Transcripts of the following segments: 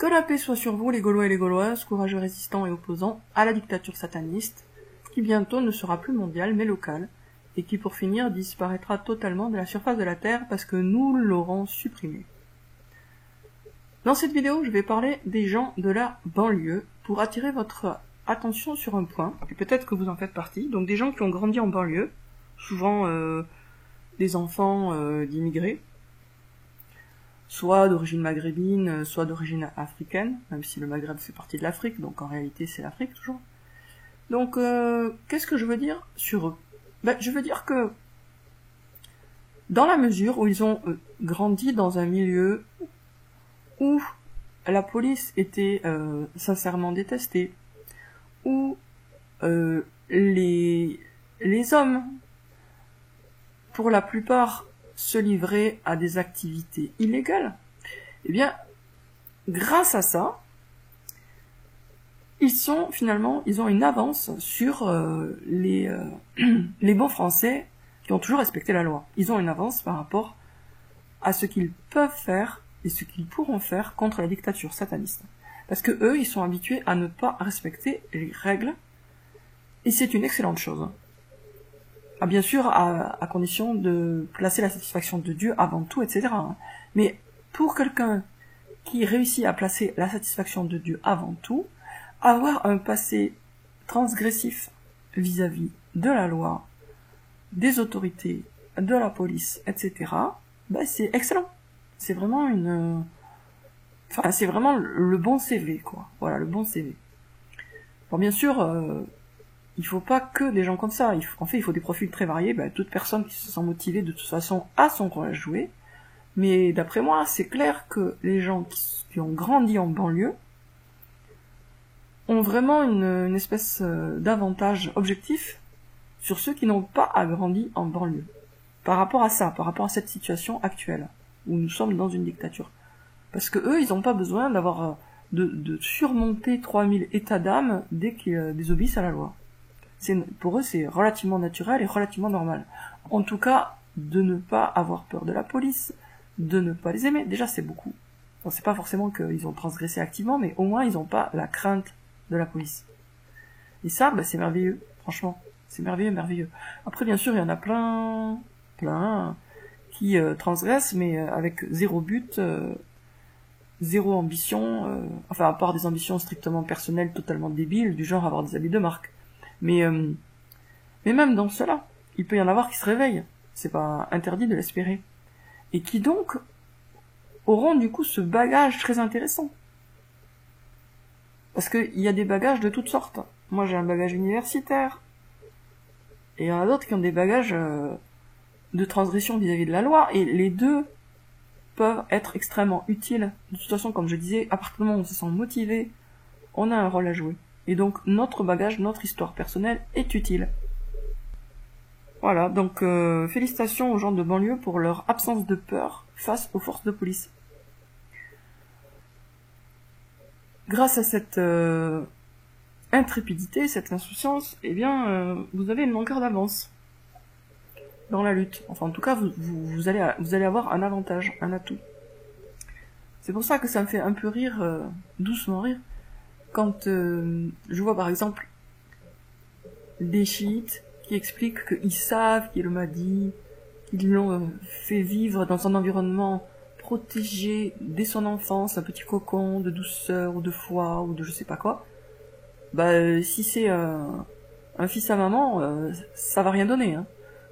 Que la paix soit sur vous, les Gaulois et les Gauloises, courageux résistants et opposants à la dictature sataniste, qui bientôt ne sera plus mondiale mais locale, et qui pour finir disparaîtra totalement de la surface de la Terre parce que nous l'aurons supprimée. Dans cette vidéo, je vais parler des gens de la banlieue pour attirer votre attention sur un point, et peut-être que vous en faites partie, donc des gens qui ont grandi en banlieue, souvent des enfants d'immigrés, soit d'origine maghrébine, soit d'origine africaine, même si le Maghreb fait partie de l'Afrique, donc en réalité c'est l'Afrique toujours. Donc qu'est-ce que je veux dire sur eux? Je veux dire que dans la mesure où ils ont grandi dans un milieu où la police était sincèrement détestée, où les hommes, pour la plupart, se livraient à des activités illégales, eh bien, grâce à ça, ils ont une avance sur les bons Français qui ont toujours respecté la loi. Ils ont une avance par rapport à ce qu'ils peuvent faire et ce qu'ils pourront faire contre la dictature sataniste. Parce que eux, ils sont habitués à ne pas respecter les règles, et c'est une excellente chose. Ah, bien sûr, à condition de placer la satisfaction de Dieu avant tout, etc. Mais pour quelqu'un qui réussit à placer la satisfaction de Dieu avant tout, avoir un passé transgressif vis-à-vis de la loi, des autorités, de la police, etc., c'est excellent. C'est vraiment c'est vraiment le bon CV, quoi. Voilà, le bon CV. Bon, bien sûr, il faut pas que des gens comme ça. Il faut des profils très variés. Toute personne qui se sent motivée de toute façon a son rôle à jouer. Mais d'après moi, c'est clair que les gens qui ont grandi en banlieue ont vraiment une espèce d'avantage objectif sur ceux qui n'ont pas grandi en banlieue. Par rapport à ça, par rapport à cette situation actuelle, où nous sommes dans une dictature. Parce que eux, ils n'ont pas besoin d'avoir de surmonter 3000 états d'âme dès qu'ils désobéissent à la loi. Pour eux, c'est relativement naturel et relativement normal. En tout cas, de ne pas avoir peur de la police, de ne pas les aimer. Déjà, c'est beaucoup. Bon, c'est pas forcément qu'ils ont transgressé activement, mais au moins, ils n'ont pas la crainte de la police. Et ça, c'est merveilleux. Franchement, c'est merveilleux, merveilleux. Après, bien sûr, il y en a plein qui transgressent, mais avec zéro but, zéro ambition, à part des ambitions strictement personnelles, totalement débiles, du genre avoir des habits de marque. Mais même dans cela, il peut y en avoir qui se réveillent. C'est pas interdit de l'espérer. Et qui donc auront du coup ce bagage très intéressant. Parce qu'il y a des bagages de toutes sortes. Moi j'ai un bagage universitaire. Et il y en a d'autres qui ont des bagages de transgression vis-à-vis de la loi. Et les deux peuvent être extrêmement utiles. De toute façon, comme je disais, à partir du moment où on se sent motivé, on a un rôle à jouer. Et donc notre bagage, notre histoire personnelle est utile. Voilà, donc félicitations aux gens de banlieue pour leur absence de peur face aux forces de police. Grâce à cette intrépidité, cette insouciance, vous avez une longueur d'avance dans la lutte. Enfin, en tout cas, vous allez avoir un avantage, un atout. C'est pour ça que ça me fait un peu rire, doucement rire, quand je vois par exemple des chiites qui expliquent qu'ils savent qu'il m'a dit, qu'ils l'ont fait vivre dans un environnement protégé dès son enfance, un petit cocon de douceur ou de foi ou de je sais pas quoi. Si c'est un fils à maman, ça va rien donner, hein.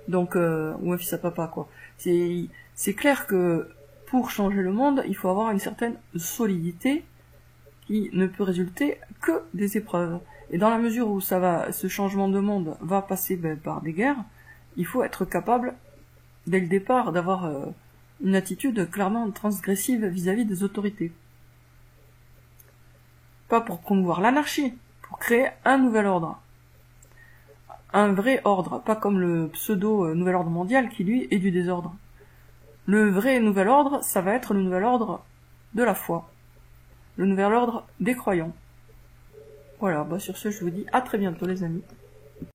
Donc ou un fils à papa, quoi. C'est clair que pour changer le monde, il faut avoir une certaine solidité qui ne peut résulter que des épreuves. Et dans la mesure où ce changement de monde va passer par des guerres, il faut être capable, dès le départ, d'avoir une attitude clairement transgressive vis-à-vis des autorités. Pas pour promouvoir l'anarchie, pour créer un nouvel ordre. Un vrai ordre, pas comme le pseudo nouvel ordre mondial qui, lui, est du désordre. Le vrai nouvel ordre, ça va être le nouvel ordre de la foi. Le nouvel ordre des croyants. Voilà, sur ce, je vous dis à très bientôt les amis.